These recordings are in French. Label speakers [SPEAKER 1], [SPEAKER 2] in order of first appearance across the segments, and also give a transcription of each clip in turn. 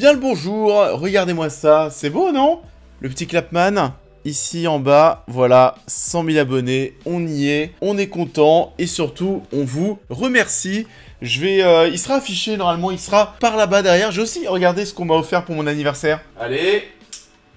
[SPEAKER 1] Bien le bonjour, regardez-moi ça, c'est beau non? Le petit Clapman, ici en bas, voilà, 100 000 abonnés, on y est, on est content et surtout, on vous remercie. Il sera affiché normalement, il sera par là-bas derrière. J'ai aussi regardé ce qu'on m'a offert pour mon anniversaire. Allez,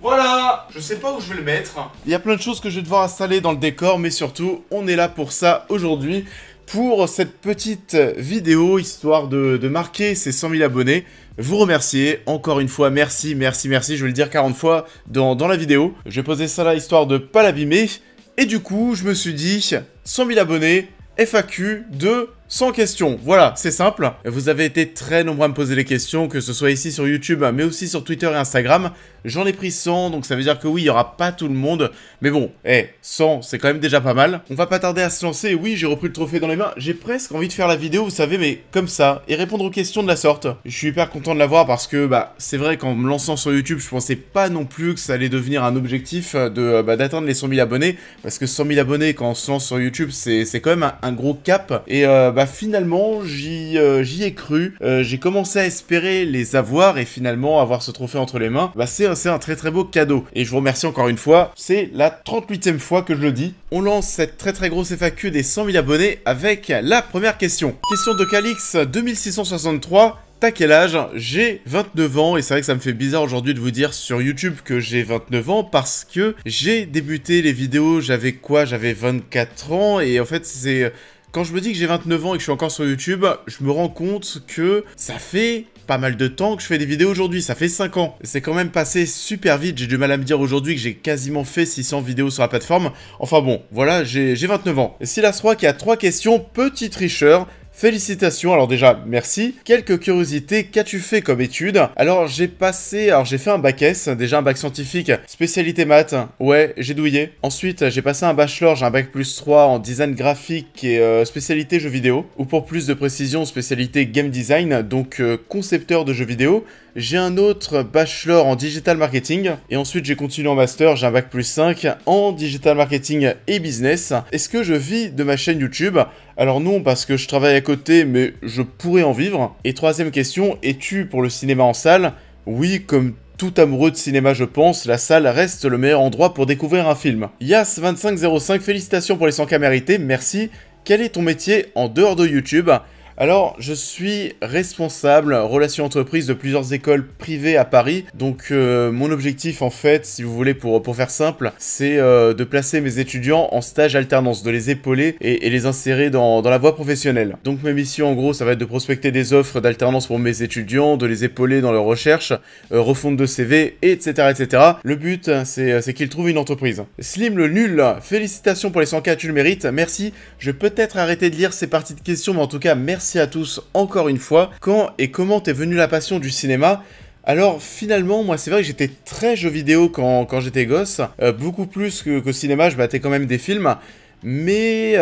[SPEAKER 1] voilà, je sais pas où je vais le mettre. Il y a plein de choses que je vais devoir installer dans le décor, mais surtout, on est là pour ça aujourd'hui. Pour cette petite vidéo, histoire de marquer ces 100 000 abonnés, vous remercier, encore une fois, merci, merci, merci, je vais le dire 40 fois dans la vidéo. Je vais poser ça là, histoire de pas l'abîmer, et du coup, je me suis dit, 100 000 abonnés, FAQ de 100 questions. Voilà, c'est simple. Vous avez été très nombreux à me poser les questions, que ce soit ici sur YouTube, mais aussi sur Twitter et Instagram. J'en ai pris 100, donc ça veut dire que oui, il n'y aura pas tout le monde. Mais bon, 100, c'est quand même déjà pas mal. On va pas tarder à se lancer. Oui, j'ai repris le trophée dans les mains. J'ai presque envie de faire la vidéo, vous savez, mais comme ça, et répondre aux questions de la sorte. Je suis hyper content de l'avoir parce que, c'est vrai qu'en me lançant sur YouTube, je pensais pas non plus que ça allait devenir un objectif d'atteindre les 100 000 abonnés. Parce que 100 000 abonnés, quand on se lance sur YouTube, c'est quand même un gros cap. Et finalement, j'y ai cru. J'ai commencé à espérer les avoir et finalement avoir ce trophée entre les mains. C'est un très très beau cadeau. Et je vous remercie encore une fois. C'est la 38e fois que je le dis. On lance cette très très grosse FAQ des 100 000 abonnés avec la première question. Question de Calix 2663. T'as quel âge? J'ai 29 ans et c'est vrai que ça me fait bizarre aujourd'hui de vous dire sur YouTube que j'ai 29 ans parce que j'ai débuté les vidéos, j'avais quoi? J'avais 24 ans et en fait c'est... Quand je me dis que j'ai 29 ans et que je suis encore sur YouTube, je me rends compte que ça fait pas mal de temps que je fais des vidéos aujourd'hui, ça fait 5 ans. C'est quand même passé super vite, j'ai du mal à me dire aujourd'hui que j'ai quasiment fait 600 vidéos sur la plateforme. Enfin bon, voilà, j'ai 29 ans. Silas Roy qui a 3 questions, petit tricheur. Félicitations, alors déjà, merci. Quelques curiosités, qu'as-tu fait comme études? Alors j'ai fait un bac S, déjà un bac scientifique, spécialité maths, ouais, j'ai douillé. Ensuite, j'ai passé un bachelor, j'ai un bac plus 3 en design graphique et spécialité jeux vidéo. Ou pour plus de précision, spécialité game design, donc concepteur de jeux vidéo. J'ai un autre bachelor en digital marketing. Et ensuite, j'ai continué en master, j'ai un bac plus 5 en digital marketing et business. Est-ce que je vis de ma chaîne YouTube? Alors non, parce que je travaille à côté, mais je pourrais en vivre. Et troisième question, es-tu pour le cinéma en salle? Oui, comme tout amoureux de cinéma, je pense, la salle reste le meilleur endroit pour découvrir un film. Yas2505, félicitations pour les 100K mérités, merci. Quel est ton métier en dehors de YouTube? Alors, je suis responsable relations entreprises de plusieurs écoles privées à Paris. Donc, mon objectif, en fait, si vous voulez, pour faire simple, c'est de placer mes étudiants en stage alternance, de les épauler et les insérer dans la voie professionnelle. Donc, mes missions, en gros, ça va être de prospecter des offres d'alternance pour mes étudiants, de les épauler dans leurs recherches, refonte de CV, etc., etc. Le but, c'est qu'ils trouvent une entreprise. Slim le nul, félicitations pour les 100K, tu le mérites, merci. Je vais peut-être arrêter de lire ces parties de questions, mais en tout cas, merci à tous encore une fois. Quand et comment t'es venue la passion du cinéma? Alors finalement, moi c'est vrai que j'étais très jeu vidéo quand j'étais gosse, beaucoup plus que cinéma, je battais quand même des films, mais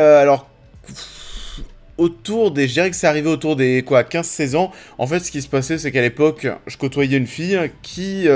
[SPEAKER 1] je dirais que c'est arrivé autour des 15-16 ans. En fait, ce qui se passait, c'est qu'à l'époque, je côtoyais une fille qui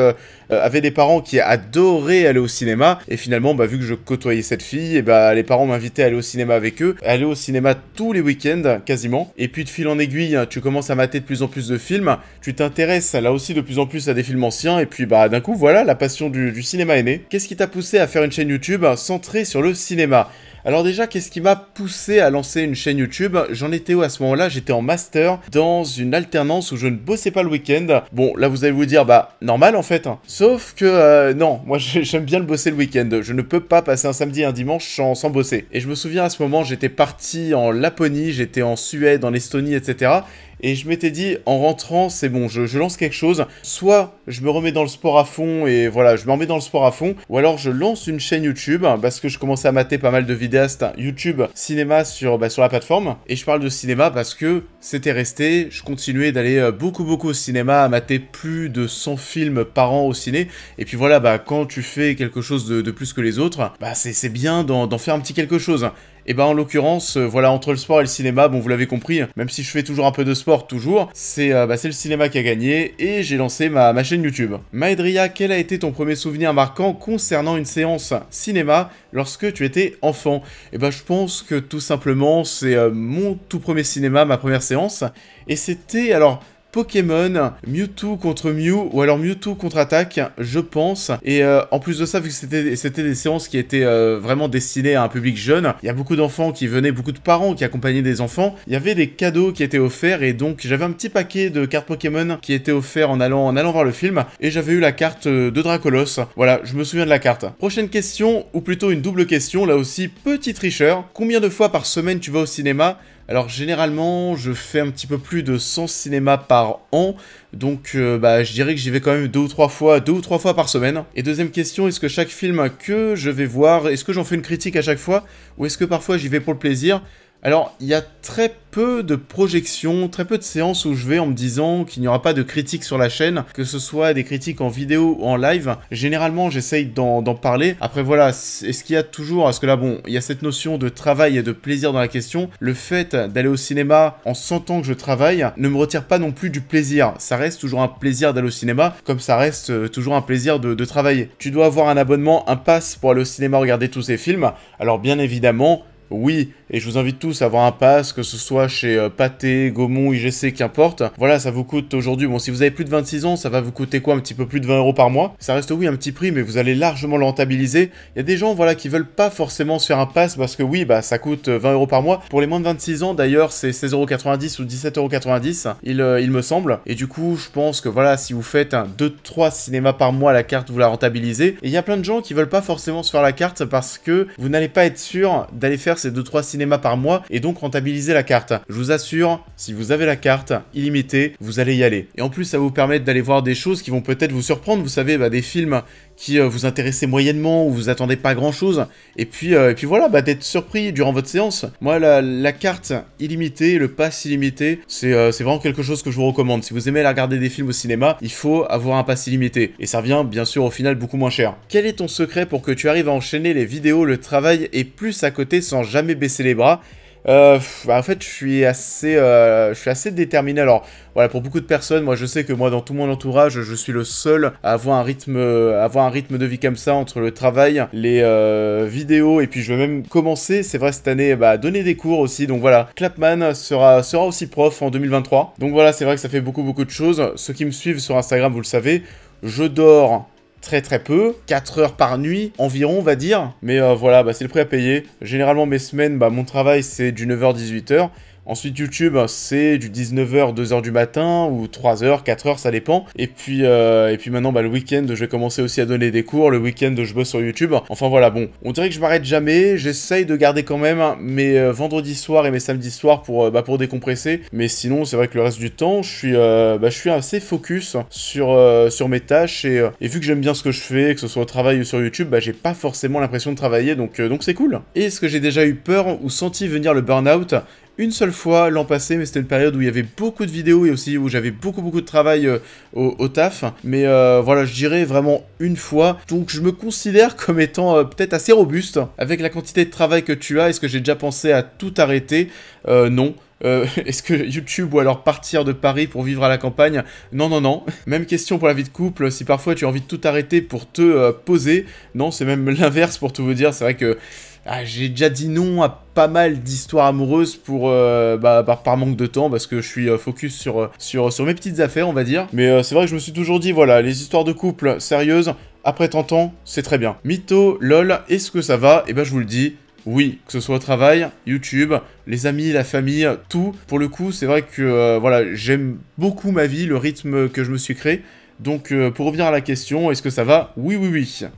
[SPEAKER 1] avait des parents qui adoraient aller au cinéma. Et finalement, vu que je côtoyais cette fille, les parents m'invitaient à aller au cinéma avec eux. Aller au cinéma tous les week-ends, quasiment. Et puis de fil en aiguille, tu commences à mater de plus en plus de films. Tu t'intéresses là aussi de plus en plus à des films anciens. Et puis d'un coup, voilà, la passion du cinéma est née. Qu'est-ce qui t'a poussé à faire une chaîne YouTube centrée sur le cinéma? Alors déjà, qu'est-ce qui m'a poussé à lancer une chaîne YouTube? J'en étais où à ce moment-là? J'étais en master dans une alternance où je ne bossais pas le week-end. Bon, là vous allez vous dire, normal en fait. Sauf que non, moi j'aime bien le bosser le week-end. Je ne peux pas passer un samedi et un dimanche sans bosser. Et je me souviens à ce moment, j'étais parti en Laponie, j'étais en Suède, en Estonie, etc. Et je m'étais dit, en rentrant, c'est bon, je lance quelque chose. Soit je me remets dans le sport à fond et voilà, je me remets dans le sport à fond. Ou alors je lance une chaîne YouTube parce que je commençais à mater pas mal de vidéastes YouTube cinéma sur la plateforme. Et je parle de cinéma parce que c'était resté. Je continuais d'aller beaucoup au cinéma, à mater plus de 100 films par an au ciné. Et puis voilà, quand tu fais quelque chose de plus que les autres, c'est bien d'en faire un petit quelque chose. Et en l'occurrence, voilà, entre le sport et le cinéma, bon, vous l'avez compris, même si je fais toujours un peu de sport, c'est le cinéma qui a gagné, et j'ai lancé ma chaîne YouTube. Maedria, quel a été ton premier souvenir marquant concernant une séance cinéma lorsque tu étais enfant? Je pense que tout simplement, c'est mon tout premier cinéma, ma première séance, et c'était, alors... Pokémon, Mewtwo contre Mew, ou alors Mewtwo contre-attaque, je pense. Et en plus de ça, vu que c'était des séances qui étaient vraiment destinées à un public jeune, il y a beaucoup d'enfants qui venaient, beaucoup de parents qui accompagnaient des enfants. Il y avait des cadeaux qui étaient offerts, et donc j'avais un petit paquet de cartes Pokémon qui étaient offerts en allant voir le film, et j'avais eu la carte de Dracolos. Voilà, je me souviens de la carte. Prochaine question, ou plutôt une double question, là aussi, petit tricheur. Combien de fois par semaine tu vas au cinéma ? Alors généralement, je fais un petit peu plus de 100 cinémas par an, donc je dirais que j'y vais quand même 2 ou 3 fois par semaine. Et deuxième question, est-ce que chaque film que je vais voir, est-ce que j'en fais une critique à chaque fois, ou est-ce que parfois j'y vais pour le plaisir ? Alors, il y a très peu de projections, très peu de séances où je vais en me disant qu'il n'y aura pas de critiques sur la chaîne, que ce soit des critiques en vidéo ou en live. Généralement, j'essaye d'en parler. Après, voilà, est-ce qu'il y a toujours... Parce que là, bon, il y a cette notion de travail et de plaisir dans la question. Le fait d'aller au cinéma en sentant que je travaille ne me retire pas non plus du plaisir. Ça reste toujours un plaisir d'aller au cinéma, comme ça reste toujours un plaisir de travailler. Tu dois avoir un abonnement, un pass pour aller au cinéma regarder tous ces films. Alors, bien évidemment... Oui, et je vous invite tous à avoir un pass, que ce soit chez Pathé, Gaumont, IGC, qu'importe. Voilà, ça vous coûte aujourd'hui, bon, si vous avez plus de 26 ans, ça va vous coûter quoi, un petit peu plus de 20 € par mois. Ça reste, oui, un petit prix, mais vous allez largement le rentabiliser. Il y a des gens, voilà, qui veulent pas forcément se faire un pass, parce que oui, bah, ça coûte 20 € par mois. Pour les moins de 26 ans, d'ailleurs, c'est 16,90 € ou 17,90 €, il me semble. Et du coup, je pense que, voilà, si vous faites 2-3 cinémas par mois, la carte, vous la rentabilisez. Et il y a plein de gens qui veulent pas forcément se faire la carte, parce que vous n'allez pas être sûr d'aller faire ces 2-3 cinémas par mois et donc rentabiliser la carte. Je vous assure, si vous avez la carte illimitée, vous allez y aller. Et en plus, ça va vous permettre d'aller voir des choses qui vont peut-être vous surprendre. Vous savez, des films qui vous intéressaient moyennement ou vous attendez pas grand chose. Et puis voilà, d'être surpris durant votre séance. Moi, la carte illimitée, le pass illimité, c'est vraiment quelque chose que je vous recommande. Si vous aimez aller regarder des films au cinéma, il faut avoir un pass illimité. Et ça revient, bien sûr, au final, beaucoup moins cher. Quel est ton secret pour que tu arrives à enchaîner les vidéos, le travail et plus à côté sans jamais baisser les bras ? En fait, je suis assez déterminé. Alors, voilà, pour beaucoup de personnes, moi, je sais que moi, dans tout mon entourage, je suis le seul à avoir un rythme de vie comme ça entre le travail, les vidéos, et puis je vais même commencer, c'est vrai, cette année, à donner des cours aussi. Donc voilà, Clapman sera aussi prof en 2023. Donc voilà, c'est vrai que ça fait beaucoup de choses. Ceux qui me suivent sur Instagram, vous le savez, je dors très peu, 4 heures par nuit environ, on va dire. Mais voilà, c'est le prix à payer. Généralement, mes semaines, mon travail, c'est du 9h-18h. Ensuite, YouTube, c'est du 19h, 2h du matin, ou 3h, 4h, ça dépend. Et puis maintenant, le week-end, je vais commencer aussi à donner des cours. Le week-end, je bosse sur YouTube. Enfin voilà, bon, on dirait que je m'arrête jamais. J'essaye de garder quand même mes vendredis soirs et mes samedis soirs pour décompresser. Mais sinon, c'est vrai que le reste du temps, je suis assez focus sur mes tâches. Et vu que j'aime bien ce que je fais, que ce soit au travail ou sur YouTube, j'ai pas forcément l'impression de travailler. Donc c'est cool. Et est-ce que j'ai déjà eu peur ou senti venir le burn-out ? Une seule fois l'an passé, mais c'était une période où il y avait beaucoup de vidéos et aussi où j'avais beaucoup de travail au taf. Mais voilà, je dirais vraiment une fois. Donc je me considère comme étant peut-être assez robuste. Avec la quantité de travail que tu as, est-ce que j'ai déjà pensé à tout arrêter ? Non. Est-ce que YouTube ou alors partir de Paris pour vivre à la campagne ? Non. Même question pour la vie de couple, si parfois tu as envie de tout arrêter pour te poser. Non, c'est même l'inverse pour tout vous dire. C'est vrai que j'ai déjà dit non à pas mal d'histoires amoureuses par manque de temps, parce que je suis focus sur mes petites affaires, on va dire. Mais c'est vrai que je me suis toujours dit, voilà, les histoires de couple sérieuses, après 30 ans, c'est très bien. Mytho, lol, est-ce que ça va ? Je vous le dis, oui, que ce soit au travail, YouTube, les amis, la famille, tout. Pour le coup, c'est vrai que j'aime beaucoup ma vie, le rythme que je me suis créé. Donc, pour revenir à la question, est-ce que ça va ? Oui.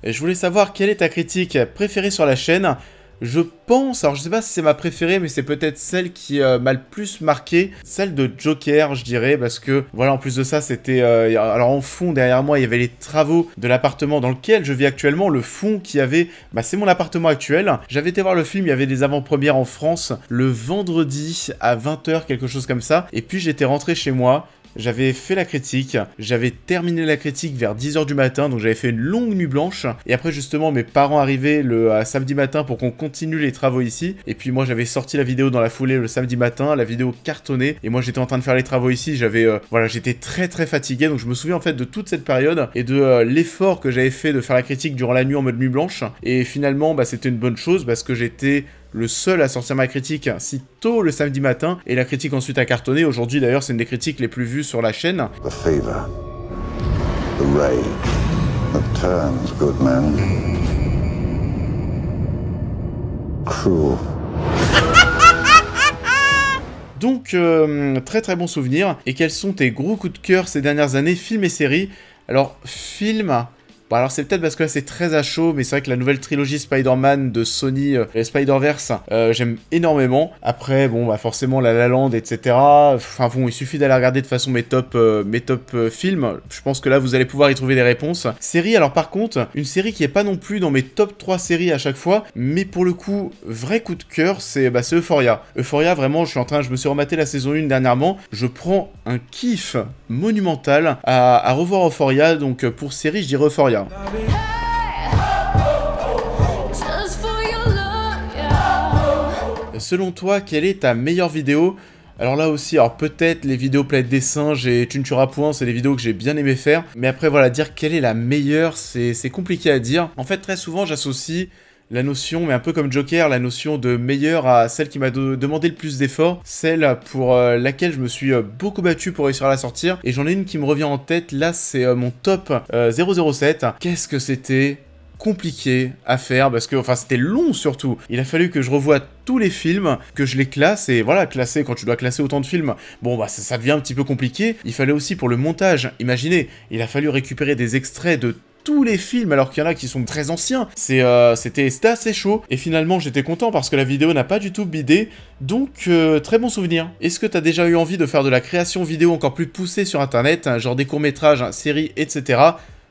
[SPEAKER 1] Et je voulais savoir quelle est ta critique préférée sur la chaîne. Je pense, alors je sais pas si c'est ma préférée, mais c'est peut-être celle qui m'a le plus marqué, celle de Joker, je dirais, parce que, voilà, en plus de ça, c'était... alors en fond, derrière moi, il y avait les travaux de l'appartement dans lequel je vis actuellement, le fond qu'il y avait, c'est mon appartement actuel. J'avais été voir le film, il y avait des avant-premières en France, le vendredi à 20h, quelque chose comme ça, et puis j'étais rentré chez moi. J'avais fait la critique, j'avais terminé la critique vers 10h du matin, donc j'avais fait une longue nuit blanche. Et après justement, mes parents arrivaient le samedi matin pour qu'on continue les travaux ici. Et puis moi j'avais sorti la vidéo dans la foulée le samedi matin, la vidéo cartonnée. Et moi j'étais en train de faire les travaux ici, j'étais très fatigué. Donc je me souviens en fait de toute cette période et de l'effort que j'avais fait de faire la critique durant la nuit en mode nuit blanche. Et finalement, c'était une bonne chose parce que j'étais le seul à sortir ma critique si tôt le samedi matin, et la critique ensuite a cartonné. Aujourd'hui d'ailleurs c'est une des critiques les plus vues sur la chaîne.
[SPEAKER 2] The fever, the rage that turns good men cruel.
[SPEAKER 1] Donc, très très bon souvenir. Et quels sont tes gros coups de cœur ces dernières années, films et séries? Alors, film... Bon, alors c'est peut-être parce que là c'est très à chaud, mais c'est vrai que la nouvelle trilogie Spider-Man de Sony, Spider-Verse, j'aime énormément. Après, bon, bah forcément La La Land, etc. Enfin bon, il suffit d'aller regarder de façon mes top films. Je pense que là vous allez pouvoir y trouver des réponses. Série, alors par contre, une série qui est pas non plus dans mes top 3 séries à chaque fois, mais pour le coup, vrai coup de cœur, c'est Euphoria. Euphoria, vraiment, je me suis rematé la saison 1 dernièrement. Je prends un kiff monumental à revoir Euphoria, donc pour série, je dirais Euphoria. Selon toi, quelle est ta meilleure vidéo? Alors là aussi, alors peut-être les vidéos Planète des Singes et Tu ne tueras point, c'est des vidéos que j'ai bien aimé faire. Mais après voilà, dire quelle est la meilleure, c'est compliqué à dire. En fait, très souvent, j'associe la notion, mais un peu comme Joker, la notion de meilleure à celle qui m'a demandé le plus d'efforts, celle pour laquelle je me suis beaucoup battu pour réussir à la sortir. Et j'en ai une qui me revient en tête, là c'est mon top 007. Qu'est-ce que c'était compliqué à faire, parce que, enfin, c'était long surtout. Il a fallu que je revoie tous les films, que je les classe, et voilà, classer, quand tu dois classer autant de films, bon, bah, ça devient un petit peu compliqué. Il fallait aussi pour le montage, imaginez, il a fallu récupérer des extraits de tous les films, alors qu'il y en a qui sont très anciens. C'était assez chaud, et finalement j'étais content parce que la vidéo n'a pas du tout bidé, donc très bon souvenir. Est-ce que t'as déjà eu envie de faire de la création vidéo encore plus poussée sur internet, genre des courts-métrages, séries, etc.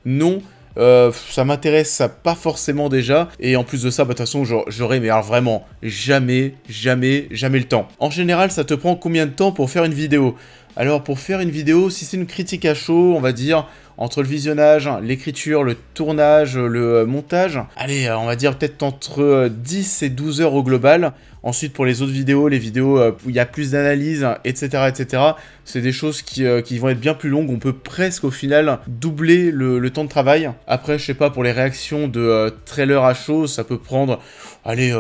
[SPEAKER 1] Non. Ça m'intéresse pas forcément déjà, et en plus de ça, bah de toute façon, j'aurais, mais alors vraiment, jamais le temps. En général, ça te prend combien de temps pour faire une vidéo? Alors, pour faire une vidéo, si c'est une critique à chaud, on va dire, entre le visionnage, l'écriture, le tournage, le montage, allez, on va dire peut-être entre 10 et 12 heures au global. Ensuite, pour les autres vidéos, les vidéos où il y a plus d'analyse, etc., c'est des choses qui vont être bien plus longues. On peut presque, au final, doubler le temps de travail. Après, je sais pas, pour les réactions de trailers à chaud, ça peut prendre, allez,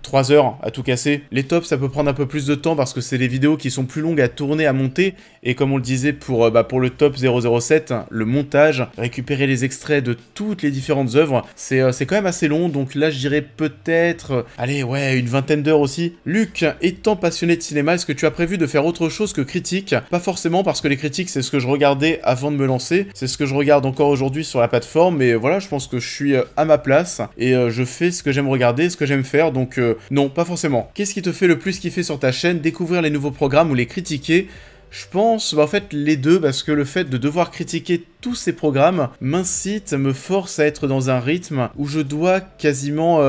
[SPEAKER 1] 3 heures à tout casser. Les tops, ça peut prendre un peu plus de temps parce que c'est des vidéos qui sont plus longues à tourner, à monter. Et comme on le disait pour le top 007, le montage, récupérer les extraits de toutes les différentes œuvres, c'est quand même assez long. Donc là, je dirais peut-être, allez, ouais, une vingtaine d'heures aussi. Luc, étant passionné de cinéma, est-ce que tu as prévu de faire autre chose que critique? Pas forcément, parce que les critiques, c'est ce que je regardais avant de me lancer. C'est ce que je regarde encore aujourd'hui sur la plateforme. Mais voilà, je pense que je suis à ma place. Et je fais ce que j'aime regarder, ce que j'aime faire. Donc non, pas forcément. Qu'est-ce qui te fait le plus kiffer sur ta chaîne? Découvrir les nouveaux programmes ou les critiquer? Je pense, en fait, les deux, parce que le fait de devoir critiquer tous ces programmes m'incite, me force à être dans un rythme où je dois quasiment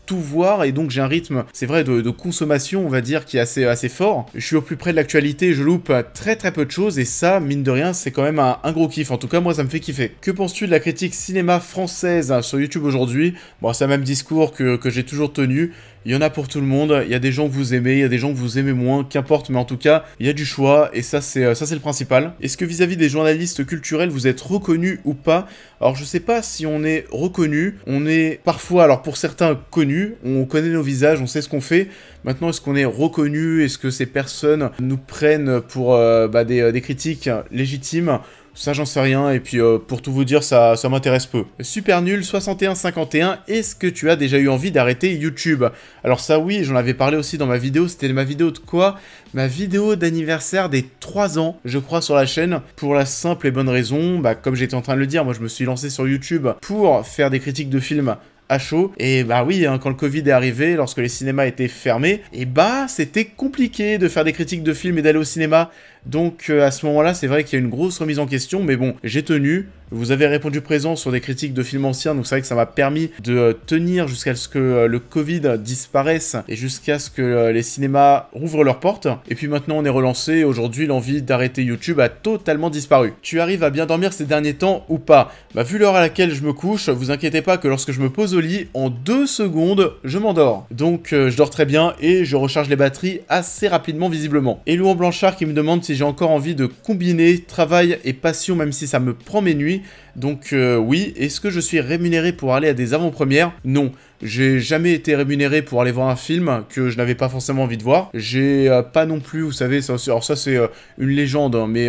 [SPEAKER 1] tout voir, et donc j'ai un rythme, c'est vrai, de consommation, on va dire, qui est assez fort. Je suis au plus près de l'actualité et je loupe très peu de choses, et ça, mine de rien, c'est quand même un gros kiff. En tout cas, moi, ça me fait kiffer. Que penses-tu de la critique cinéma française sur YouTube aujourd'hui? Bon, c'est le même discours que j'ai toujours tenu. Il y en a pour tout le monde, il y a des gens que vous aimez, il y a des gens que vous aimez moins, qu'importe, mais en tout cas, il y a du choix, et ça c'est le principal. Est-ce que vis-à-vis des journalistes culturels, vous êtes reconnus ou pas? Alors je sais pas si on est reconnu, on est parfois, alors pour certains, connus, on connaît nos visages, on sait ce qu'on fait. Maintenant, est-ce qu'on est reconnu? Est-ce que ces personnes nous prennent pour des critiques légitimes? Ça, j'en sais rien, et puis pour tout vous dire, ça m'intéresse peu. Super nul, 61-51, est-ce que tu as déjà eu envie d'arrêter YouTube? Alors ça, oui, j'en avais parlé aussi dans ma vidéo, c'était ma vidéo de quoi? Ma vidéo d'anniversaire des 3 ans, je crois, sur la chaîne, pour la simple et bonne raison, comme j'étais en train de le dire, moi je me suis lancé sur YouTube pour faire des critiques de films à chaud, et bah oui, hein, quand le Covid est arrivé, lorsque les cinémas étaient fermés, et c'était compliqué de faire des critiques de films et d'aller au cinéma. Donc à ce moment-là, c'est vrai qu'il y a une grosse remise en question, mais bon, j'ai tenu. Vous avez répondu présent sur des critiques de films anciens, donc c'est vrai que ça m'a permis de tenir jusqu'à ce que le Covid disparaisse et jusqu'à ce que les cinémas rouvrent leurs portes. Et puis maintenant, on est relancé, et aujourd'hui, l'envie d'arrêter YouTube a totalement disparu. Tu arrives à bien dormir ces derniers temps ou pas? Vu l'heure à laquelle je me couche, vous inquiétez pas que lorsque je me pose au lit, en 2 secondes, je m'endors. Donc je dors très bien et je recharge les batteries assez rapidement, visiblement. Et Louan Blanchard qui me demande si j'ai encore envie de combiner travail et passion, même si ça me prend mes nuits. Donc oui, est-ce que je suis rémunéré pour aller à des avant-premières? Non. J'ai jamais été rémunéré pour aller voir un film que je n'avais pas forcément envie de voir. J'ai pas non plus, vous savez, alors ça c'est une légende, hein, mais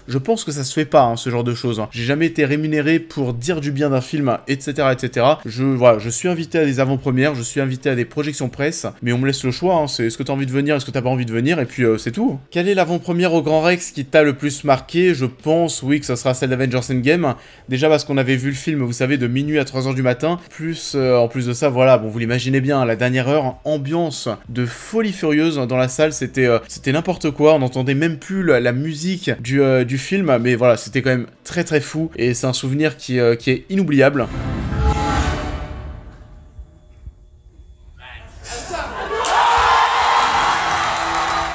[SPEAKER 1] je pense que ça se fait pas, hein, ce genre de choses. Hein. J'ai jamais été rémunéré pour dire du bien d'un film, etc., etc. Voilà, je suis invité à des avant-premières, je suis invité à des projections presse, mais on me laisse le choix, hein, c'est est-ce que t'as envie de venir, est-ce que t'as pas envie de venir, et puis c'est tout. Quelle est l'avant-première au Grand Rex qui t'a le plus marqué? Je pense, oui, que ça sera celle d'Avengers Endgame. Déjà parce qu'on avait vu le film, vous savez, de minuit à 3h du matin, plus en plus de ça, voilà, bon, vous l'imaginez bien, la dernière heure, ambiance de folie furieuse dans la salle, c'était n'importe quoi, on n'entendait même plus la musique du film, mais voilà, c'était quand même très très fou, et c'est un souvenir qui est inoubliable.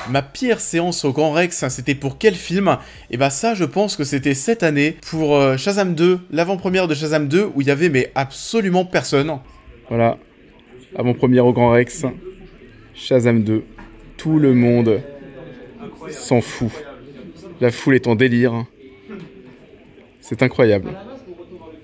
[SPEAKER 1] Ma pire séance au Grand Rex, c'était pour quel film? Et bah ça, je pense que c'était cette année, pour Shazam 2, l'avant-première de Shazam 2, où il y avait mais absolument personne. Voilà, avant-première au Grand Rex, Shazam 2. Tout le monde s'en fout. La foule est en délire. C'est incroyable.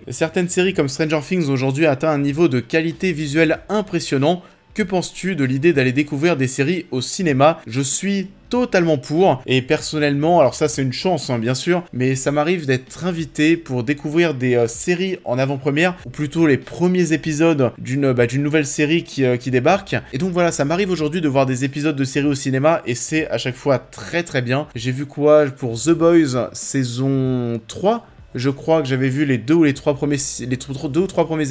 [SPEAKER 1] Certaines séries comme Stranger Things aujourd'hui atteint un niveau de qualité visuelle impressionnant. Que penses-tu de l'idée d'aller découvrir des séries au cinéma? Je suis totalement pour, et personnellement, alors ça c'est une chance hein, bien sûr, mais ça m'arrive d'être invité pour découvrir des séries en avant-première, ou plutôt les premiers épisodes d'une nouvelle série qui débarque, et donc voilà, ça m'arrive aujourd'hui de voir des épisodes de séries au cinéma, et c'est à chaque fois très très bien. J'ai vu quoi pour The Boys saison 3? Je crois que j'avais vu les deux ou trois premiers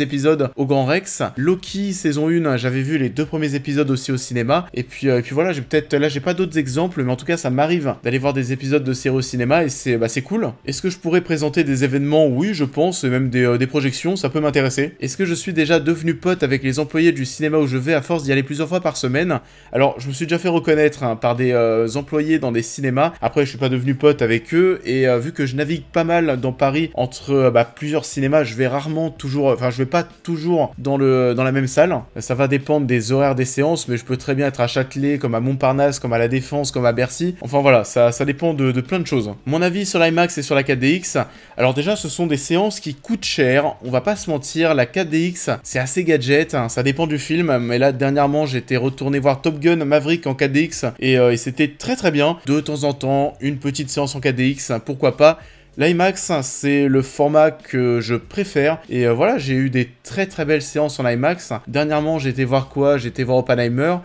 [SPEAKER 1] épisodes au Grand Rex. Loki, saison 1, j'avais vu les 2 premiers épisodes aussi au cinéma. Et puis voilà, j'ai pas d'autres exemples, mais en tout cas, ça m'arrive d'aller voir des épisodes de séries au cinéma et c'est cool. Est-ce que je pourrais présenter des événements? Oui, je pense, et même des projections, ça peut m'intéresser. Est-ce que je suis déjà devenu pote avec les employés du cinéma où je vais à force d'y aller plusieurs fois par semaine? Alors, je me suis déjà fait reconnaître hein, par des employés dans des cinémas. Après, je suis pas devenu pote avec eux, et vu que je navigue pas mal dans Paris, entre plusieurs cinémas, je vais pas toujours dans la même salle. Ça va dépendre des horaires des séances, mais je peux très bien être à Châtelet, comme à Montparnasse, comme à La Défense, comme à Bercy. Enfin voilà, ça dépend de plein de choses. Mon avis sur l'IMAX et sur la 4DX, alors déjà ce sont des séances qui coûtent cher, on va pas se mentir, la 4DX c'est assez gadget, hein, ça dépend du film, mais là dernièrement j'étais retourné voir Top Gun Maverick en 4DX, et c'était très très bien. De temps en temps, une petite séance en 4DX, pourquoi pas. L'IMAX, c'est le format que je préfère, et voilà, j'ai eu des très très belles séances en IMAX. Dernièrement, j'ai été voir quoi? J'ai été voir Oppenheimer.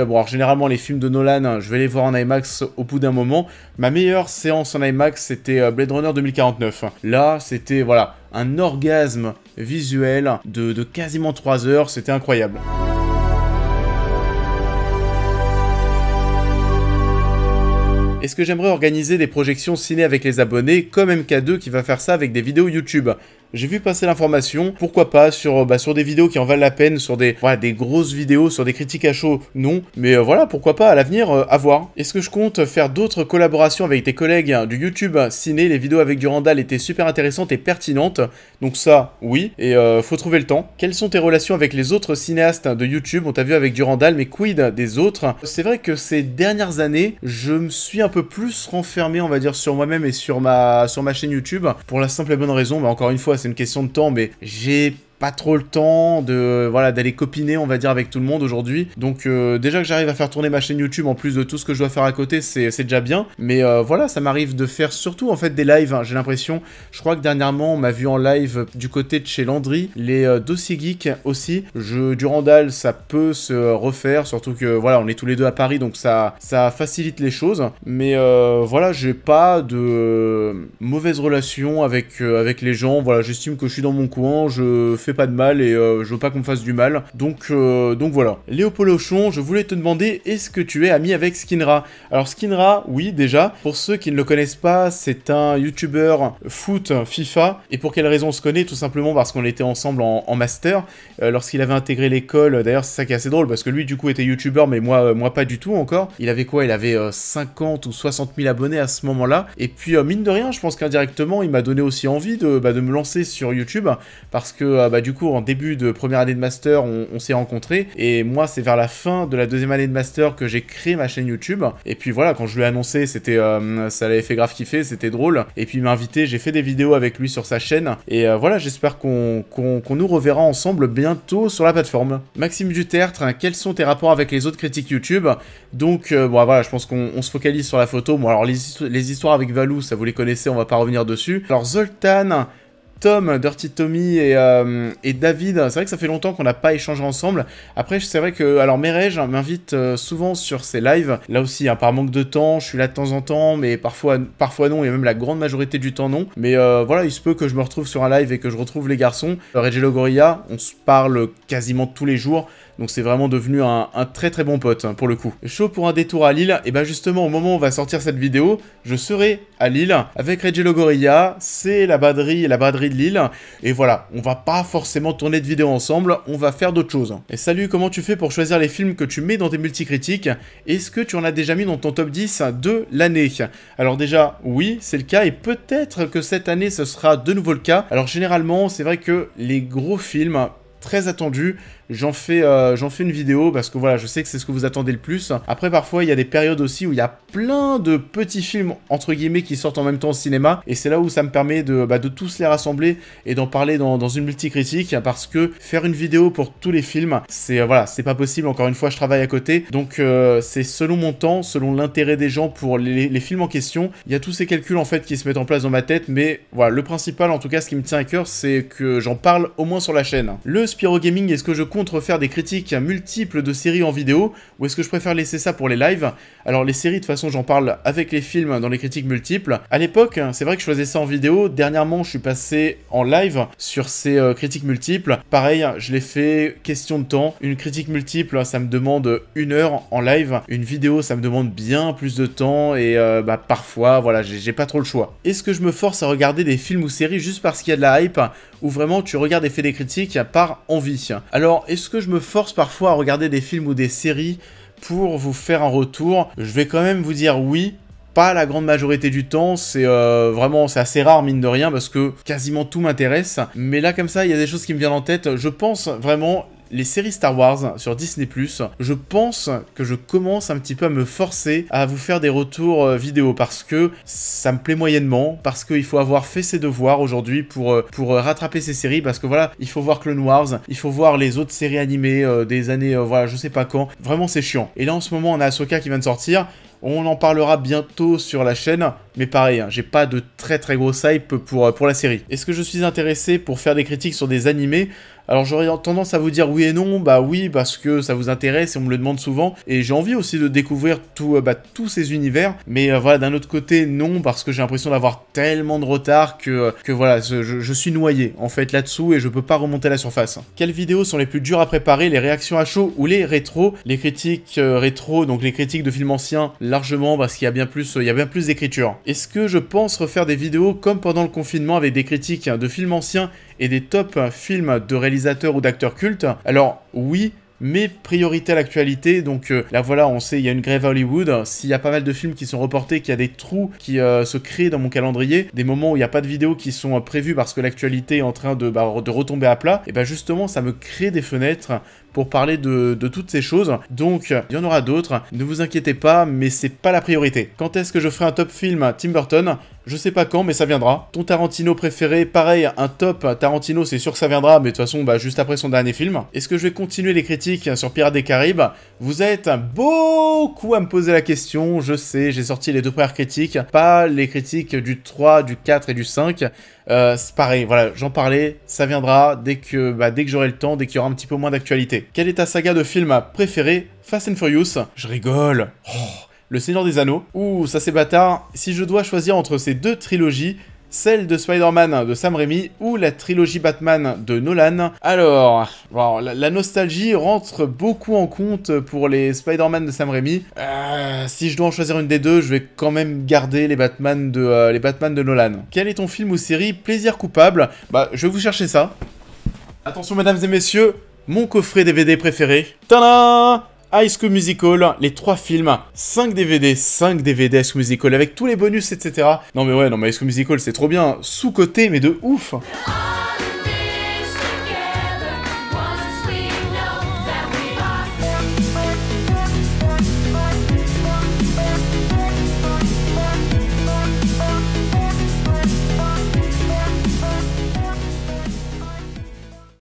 [SPEAKER 1] Alors généralement les films de Nolan, je vais les voir en IMAX au bout d'un moment. Ma meilleure séance en IMAX, c'était Blade Runner 2049. Là, c'était voilà, un orgasme visuel de quasiment 3 heures, c'était incroyable. Est-ce que j'aimerais organiser des projections ciné avec les abonnés, comme MK2 qui va faire ça avec des vidéos YouTube? J'ai vu passer l'information, pourquoi pas, sur des vidéos qui en valent la peine, sur des grosses vidéos, sur des critiques à chaud, non. Mais voilà, pourquoi pas, à l'avenir, à voir. Est-ce que je compte faire d'autres collaborations avec tes collègues du YouTube ciné? Les vidéos avec Durandal étaient super intéressantes et pertinentes, donc ça, oui, et faut trouver le temps. Quelles sont tes relations avec les autres cinéastes de YouTube? On t'a vu avec Durandal, mais quid des autres? C'est vrai que ces dernières années, je me suis un peu plus renfermé, on va dire, sur moi-même et sur ma chaîne YouTube, pour la simple et bonne raison, mais encore une fois, c'est une question de temps, mais j'ai pas trop le temps d'aller copiner, on va dire, avec tout le monde aujourd'hui. Donc déjà que j'arrive à faire tourner ma chaîne YouTube en plus de tout ce que je dois faire à côté, c'est déjà bien. Mais voilà, ça m'arrive de faire surtout en fait des lives, hein, j'ai l'impression. Je crois que dernièrement, on m'a vu en live du côté de chez Landry, les dossiers geeks aussi. Durandal, ça peut se refaire, surtout que voilà, on est tous les deux à Paris, donc ça facilite les choses. Mais voilà, j'ai pas de mauvaise relation avec les gens. Voilà, j'estime que je suis dans mon coin, je fais pas de mal et je veux pas qu'on me fasse du mal. Donc voilà. Léo Polochon, je voulais te demander, est-ce que tu es ami avec Skinra? Alors Skinra, oui déjà. Pour ceux qui ne le connaissent pas, c'est un youtubeur foot FIFA. Et pour quelle raison on se connaît? Tout simplement parce qu'on était ensemble en master. Lorsqu'il avait intégré l'école, d'ailleurs c'est ça qui est assez drôle parce que lui du coup était youtubeur mais moi pas du tout encore. Il avait quoi? Il avait 50 ou 60 000 abonnés à ce moment-là. Et puis mine de rien, je pense qu'indirectement il m'a donné aussi envie de me lancer sur YouTube parce que bah du coup en début de première année de master on s'est rencontrés, et moi c'est vers la fin de la deuxième année de master que j'ai créé ma chaîne YouTube. Et puis voilà, quand je lui ai annoncé, c'était ça l'avait fait grave kiffer, c'était drôle, et puis il m'a invité, j'ai fait des vidéos avec lui sur sa chaîne, et voilà, j'espère qu'on nous reverra ensemble bientôt sur la plateforme. Maxime Dutertre, hein, quels sont tes rapports avec les autres critiques YouTube? Donc bon voilà, je pense qu'on se focalise sur la photo. Bon alors les histoires avec Valou, ça vous les connaissez, on va pas revenir dessus. Alors Zoltan, Tom, Dirty Tommy et David, c'est vrai que ça fait longtemps qu'on n'a pas échangé ensemble. Après, c'est vrai que, alors Merej m'invite souvent sur ses lives. Là aussi, hein, par manque de temps, je suis là de temps en temps, mais parfois non, et même la grande majorité du temps non. Mais voilà, il se peut que je me retrouve sur un live et que je retrouve les garçons. Regelo Gorilla, on se parle quasiment tous les jours. Donc c'est vraiment devenu un très très bon pote, hein, pour le coup. Chaud pour un détour à Lille, et bah justement au moment où on va sortir cette vidéo, je serai à Lille avec Regelo Gorilla, c'est la braderie de Lille, et voilà, on va pas forcément tourner de vidéo ensemble, on va faire d'autres choses. Et salut, comment tu fais pour choisir les films que tu mets dans tes multicritiques? Est-ce que tu en as déjà mis dans ton top 10 de l'année? Alors déjà, oui, c'est le cas, et peut-être que cette année ce sera de nouveau le cas. Alors généralement, c'est vrai que les gros films très attendus, j'en fais une vidéo parce que voilà, je sais que c'est ce que vous attendez le plus. Après, parfois, il y a des périodes aussi où il y a plein de petits films, entre guillemets, qui sortent en même temps au cinéma, et c'est là où ça me permet de tous les rassembler et d'en parler dans une multicritique, parce que faire une vidéo pour tous les films, c'est voilà, c'est pas possible. Encore une fois, je travaille à côté, donc c'est selon mon temps, selon l'intérêt des gens pour les films en question. Il y a tous ces calculs en fait qui se mettent en place dans ma tête, mais voilà, le principal, en tout cas, ce qui me tient à cœur, c'est que j'en parle au moins sur la chaîne. Le Spiro Gaming, est-ce que je compte refaire des critiques multiples de séries en vidéo, ou est-ce que je préfère laisser ça pour les lives? Alors les séries, de toute façon, j'en parle avec les films dans les critiques multiples. À l'époque, c'est vrai que je faisais ça en vidéo. Dernièrement, je suis passé en live sur ces critiques multiples. Pareil, je l'ai fait question de temps. Une critique multiple, ça me demande 1 heure en live. Une vidéo, ça me demande bien plus de temps, et parfois, voilà, j'ai pas trop le choix. Est-ce que je me force à regarder des films ou séries juste parce qu'il y a de la hype, ou vraiment tu regardes et fais des critiques par envie? Alors, est-ce que je me force parfois à regarder des films ou des séries pour vous faire un retour? Je vais quand même vous dire oui. Pas la grande majorité du temps, c'est vraiment, c'est assez rare mine de rien, parce que quasiment tout m'intéresse. Mais là comme ça, il y a des choses qui me viennent en tête. Je pense vraiment les séries Star Wars sur Disney+, je pense que je commence un petit peu à me forcer à vous faire des retours vidéo, parce que ça me plaît moyennement, parce qu'il faut avoir fait ses devoirs aujourd'hui pour rattraper ces séries, parce que voilà, il faut voir Clone Wars, il faut voir les autres séries animées des années, voilà, je sais pas quand, vraiment c'est chiant. Et là en ce moment on a Ahsoka qui vient de sortir, on en parlera bientôt sur la chaîne, mais pareil, hein, j'ai pas de très grosse hype pour la série. Est-ce que je suis intéressé pour faire des critiques sur des animés? Alors j'aurais tendance à vous dire oui et non. Bah oui, parce que ça vous intéresse et on me le demande souvent, et j'ai envie aussi de découvrir tous ces univers, mais voilà, d'un autre côté non, parce que j'ai l'impression d'avoir tellement de retard que voilà, je suis noyé en fait là-dessous, et je peux pas remonter à la surface. Quelles vidéos sont les plus dures à préparer, les réactions à chaud ou les rétros? Les critiques rétro, donc les critiques de films anciens, largement, parce qu'il y a bien plus d'écriture. Est-ce que je pense refaire des vidéos comme pendant le confinement avec des critiques de films anciens et des top films de réalisateurs ou d'acteurs cultes? Alors oui, mais priorité à l'actualité. Donc là voilà, on sait, il y a une grève à Hollywood, s'il y a pas mal de films qui sont reportés, qu'il y a des trous qui se créent dans mon calendrier, des moments où il n'y a pas de vidéos qui sont prévues parce que l'actualité est en train de retomber à plat, et justement ça me crée des fenêtres pour parler de toutes ces choses. Donc il y en aura d'autres, ne vous inquiétez pas, mais c'est pas la priorité. Quand est-ce que je ferai un top film Tim Burton? Je sais pas quand, mais ça viendra. Ton Tarantino préféré? Pareil, un top Tarantino, c'est sûr que ça viendra, mais de toute façon, juste après son dernier film. Est-ce que je vais continuer les critiques sur Pirates des Caraïbes? Vous êtes beaucoup à me poser la question, je sais, j'ai sorti les 2 premières critiques, pas les critiques du 3, du 4 et du 5. C'est pareil, voilà, j'en parlais, ça viendra dès que j'aurai le temps, dès qu'il y aura un petit peu moins d'actualité. Quelle est ta saga de film préférée? Fast and Furious? Je rigole. Le Seigneur des Anneaux. Ouh, ça c'est bâtard. Si je dois choisir entre ces 2 trilogies, celle de Spider-Man de Sam Raimi ou la trilogie Batman de Nolan, alors la nostalgie rentre beaucoup en compte pour les Spider-Man de Sam Raimi. Si je dois en choisir une des 2, je vais quand même garder les Batman de Nolan. Quel est ton film ou série plaisir coupable? Je vais vous chercher ça. Attention mesdames et messieurs, mon coffret DVD préféré. Tadam! High School Musical, les 3 films, 5 DVD High School Musical avec tous les bonus, etc. Non mais High School Musical c'est trop bien, sous-coté mais de ouf.